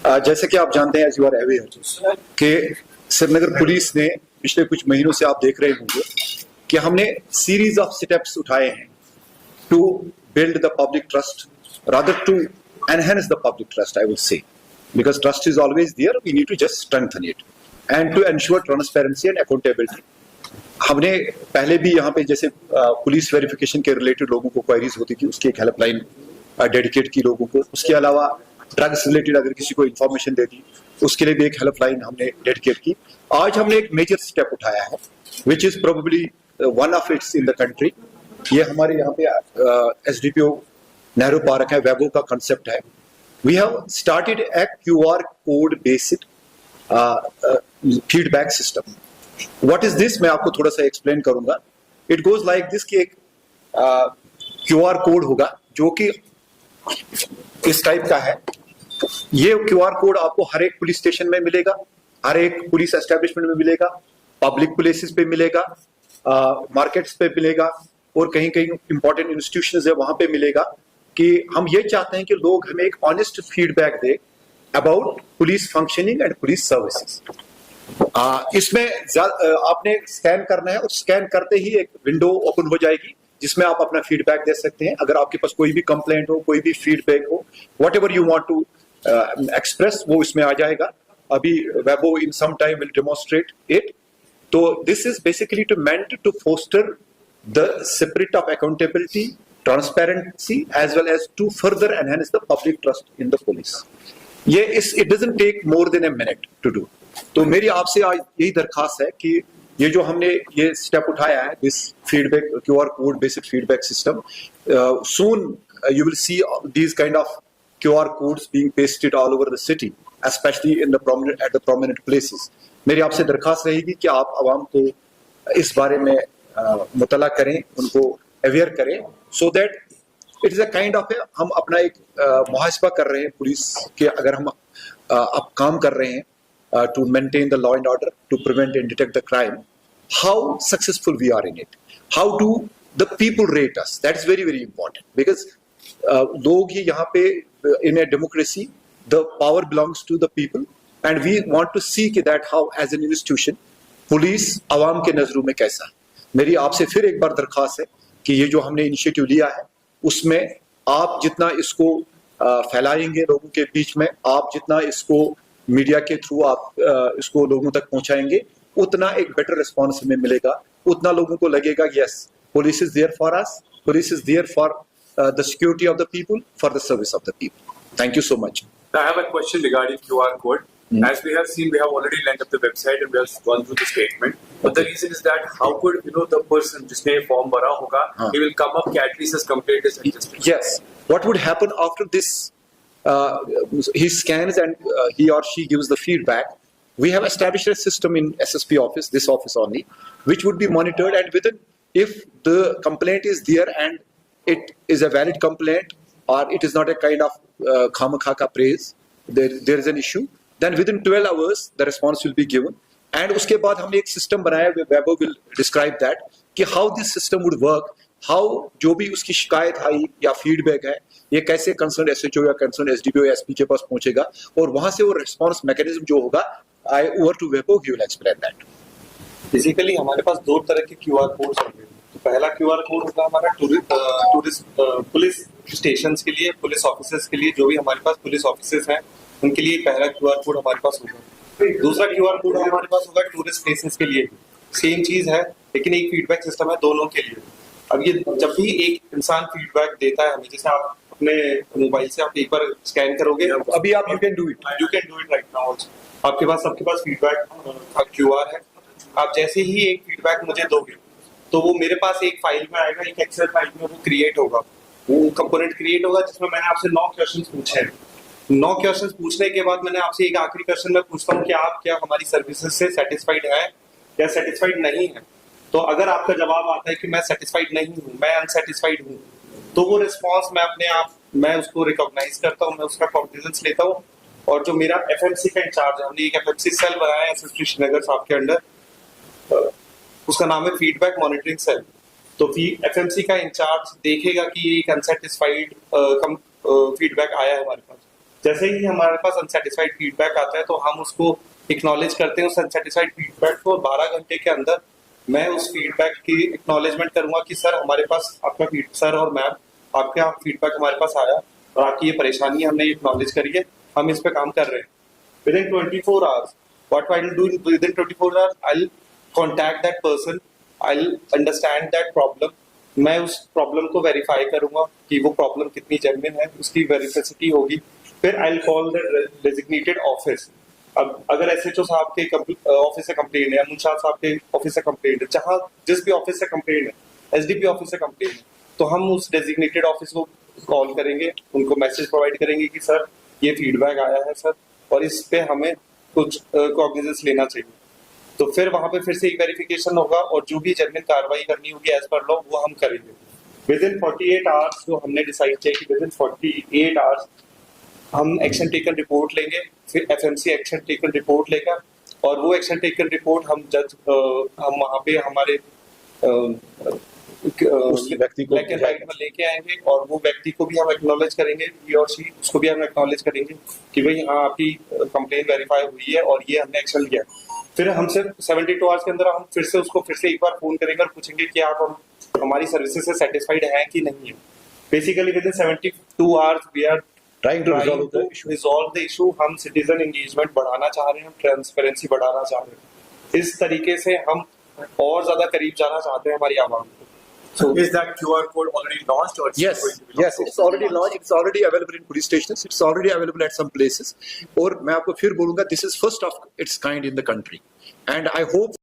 जैसे कि आप जानते हैं, एज यू आर अवेयर, कि श्रीनगर पुलिस ने पिछले कुछ महीनों से आप देख रहे होंगे कि हमने सीरीज ऑफ स्टेप्स उठाए हैं to build the public trust, rather to enhance the public trust, I will say, because trust is always there, we need to just strengthen it and to ensure transparency and accountability. हमने पहले भी यहाँ पे जैसे police verification के related लोगों को queries होती थी, उसकी एक हेल्पलाइन डेडिकेट की लोगों को। उसके अलावा ड्रग्स रिलेटेड अगर किसी को इंफॉर्मेशन दे दी, उसके लिए भी एक हेल्पलाइन हमने डेडिकेट की। आज हमने एक मेजर स्टेप उठाया है, which is probably one of it's in the country. ये हमारे यहाँ पे SDPO नेहरू पार्क है, वेबो का कंसेप्ट है। We have started a QR code based feedback system. What is this? मैं आपको थोड़ा सा एक्सप्लेन करूंगा। It goes like this कि एक QR कोड होगा जो कि इस टाइप का है। ये QR कोड आपको हर एक पुलिस स्टेशन में मिलेगा, हर एक पुलिस एस्टेब्लिशमेंट में मिलेगा, पब्लिक प्लेसेस पे मिलेगा, मार्केट्स पे मिलेगा, और कहीं कहीं इंपॉर्टेंट इंस्टीट्यूशंस है वहां पे मिलेगा। कि हम ये चाहते हैं कि लोग हमें एक honest feedback they about police functioning and police services. इसमें आपने स्कैन करना है और स्कैन करते ही एक विंडो ओपन हो जाएगी जिसमें आप अपना फीडबैक दे सकते हैं। अगर आपके पास कोई भी कंप्लेंट हो, कोई भी फीडबैक हो, whatever you want to express, वो इसमें आ जाएगा। अभी वेबो in some time will demonstrate it. तो this is basically to meant to foster the spirit of accountability, transparency, as well as to further enhance the public trust in the police. It doesn't take more than a minute to do. तो मेरी आपसे आज यही दरखास्त है कि ये जो हमने ये स्टेप उठाया है, this feedback QR code based feedback system, soon you will see these kind of QR codes being pasted all over the city, especially in the prominent places. मेरी आपसे दरखास्त रहेगी कि आप आवाम को इस बारे में मुतला करें, उनको अवेयर करें, so that it is a kind of हम अपना एक मुहासबा कर रहे हैं पुलिस के। अगर हम अब काम कर रहे हैं to maintain the law and order, to prevent and detect the crime, how successful we are in it, how do the people rate us, that is very very important, because लोग ही यहाँ पे in a democracy the power belongs to the people and we want to see that how as an institution police आवाम के नजरों में कैसा है। मेरी आपसे फिर एक बार दरखास्त है कि ये जो हमने इनिशिएटिव लिया है उसमें आप जितना इसको फैलाएंगे लोगों के बीच में, आप जितना इसको मीडिया के थ्रू आप इसको लोगों तक पहुंचाएंगे, उतना एक बेटर रिस्पॉन्स हमें मिलेगा, उतना लोगों को लगेगा yes police is there for us, police is there for the security of the people, for the service of the people. Thank you so much. I have a question regarding QR code. As we have seen, we have already linked up the website and we have gone through the statement. But the reason is that how could the person जिसने form भरा होगा, he will come up कि at least his complaint is adjusted. Yes. What would happen after this? He scans and he or she gives the feedback. We have established a system in SSP office, this office only, which would be monitored, and within, if the complaint is there and it is a valid complaint or it is not a kind of khamakha ka praise, there is an issue, then within 12 hours the response will be given. And उसके बाद हमने एक system बनाया, Weibo will describe that कि how this system would work, how जो भी उसकी शिकायत आई या फीडबैक है, ये कैसे कंसर्न SHO या कंसर्न SDPO या SP के पास पहुंचेगा, और वहां से वो रिस्पॉन्स मैकेनिज्म जो होगा, आई ओवर टू वेबो, he will explain that. Basically हमारे पास दो तरह के QR कोड्स होंगे। तो पहला QR कोड होगा हमारा टूरिस्ट पुलिस स्टेशंस के लिए, पुलिस ऑफिसर्स के लिए, जो भी हमारे पास पुलिस ऑफिसर्स हैं उनके लिए पहला QR कोड हमारे पास होगा। दूसरा QR कोड हमारे पास होगा टूरिस्ट प्लेसेस के लिए। सेम चीज है लेकिन एक फीडबैक सिस्टम है दोनों के लिए। अब ये जब भी एक इंसान फीडबैक देता है हमें, जैसे आप अपने मोबाइल से आप एक बार स्कैन करोगे, अभी आप you can do it right now also, आपके पास फीडबैक QR है। आप जैसे ही एक फीडबैक मुझे दोगे तो वो मेरे पास एक फाइल में आएगा, एक एक्सेल फाइल में वो क्रिएट होगा, वो कंपोनेंट क्रिएट होगा जिसमें मैंने आपसे 9 क्वेश्चंस पूछे हैं। 9 क्वेश्चंस पूछने के बाद मैंने आपसे एक आखिरी क्वेश्चन में पूछता हूँ कि आप क्या हमारी सर्विसेज से सेटिस्फाइड हैं या सेटिस्फाइड नहीं है। तो अगर आपका जवाब आता है कि मैं सेटिस्फाइड नहीं हूँ, मैं अनसेटिस्फाइड हूँ, तो वो रिस्पॉन्स मैं उसको रिकॉग्नाइज करता हूँ, मैं उसका कॉग्निजेंस लेता हूँ। और जो मेरा FMC का इंचार्ज है, हमने एक FMC सेल बनाया है SSP श्रीनगर साहब के अंडर, उसका नाम है फीडबैक मॉनिटरिंग सेल। तो FMC का इंचार्ज देखेगा कि एक अनसेटिस्फाइड फीडबैक आया है हमारे पास, जैसे ही हमारे पास अनसेटिस्फाइड फीडबैक आता है तो हम उसको एक्नॉलेज करते हैं उस अनसेटिस्फाइड फीडबैक को, और 12 घंटे के अंदर मैं उस फीडबैक की एक्नॉलेजमेंट करूंगा कि सर हमारे पास आपका सर और मैम आपका फीडबैक हमारे पास आया और आपकी ये परेशानी हमने एक्नॉलेज करी है, हम इस पे काम कर रहे हैं। Within 24 hours, what I will do within 24 hours, I'll contact that person, I'll understand that problem. मैं उस प्रॉब्लम को वेरीफाई करूंगा कि वो प्रॉब्लम कितनी जेन्युइन है, उसकी वेरिफिसिटी होगी। फिर I'll call the designated office. अब अगर एसएचओ साहब के ऑफिस से कंप्लेंट है या मुंशाद साहब के ऑफिस से कंप्लेंट है, जहां जिस भी ऑफिस से कंप्लेंट है, एसडीपी ऑफिस से कंप्लेंट है, तो हम उस डेजिग्नेटेड ऑफिस को कॉल करेंगे, उनको मैसेज प्रोवाइड करेंगे कि सर ये फीडबैक आया है सर और इस पे हमें कुछ कॉग्निजेंस लेना चाहिए। तो फिर वहां पे फिर से एक वेरिफिकेशन होगा और जो भी जेन्युइन कार्रवाई करनी होगी एज पर लॉ वो हम करेंगे। विद इन 48 आवर्स जो हमने डिसाइड किया कि विद इन 48 आवर्स हम एक्शन टेकन रिपोर्ट लेंगे, फिर एफएमसी एक्शन टेकन रिपोर्ट लेगा और वो एक्शन टेकन रिपोर्ट हम हम वहाँ पे हमारे उस व्यक्ति को ब्लैक एंड व्हाइट में लेके आएंगे और वो व्यक्ति को भी हम एक्नॉलेज करेंगे, ही और शी उसको भी हम एक्नॉलेज करेंगे कि भाई हाँ आपकी कंप्लेंट वेरीफाई हुई है और ये हमने एक्शन लिया। फिर हमसे 72 आवर्स के अंदर हम फिर से उसको फिर से एक बार फोन करेंगे और पूछेंगे कि आप हम हमारी सर्विसेज से सेटिस्फाइड हैं कि नहीं है। Basically within 72 hours we are trying to resolve the issue. हम सिटीजन एंगेजमेंट बढ़ाना चाह रहे हैं, हम ट्रांसपेरेंसी बढ़ाना चाह रहे हैं, इस तरीके से हम और ज्यादा करीब जाना चाहते हैं हमारी आवाम को। So is that QR code already launched or it's Yes, going to be yes, launched? it's already launched. It's already available in police stations. It's already available at some places. और मैं आपको फिर बोलूंगा, this is first of its kind in the country, and I hope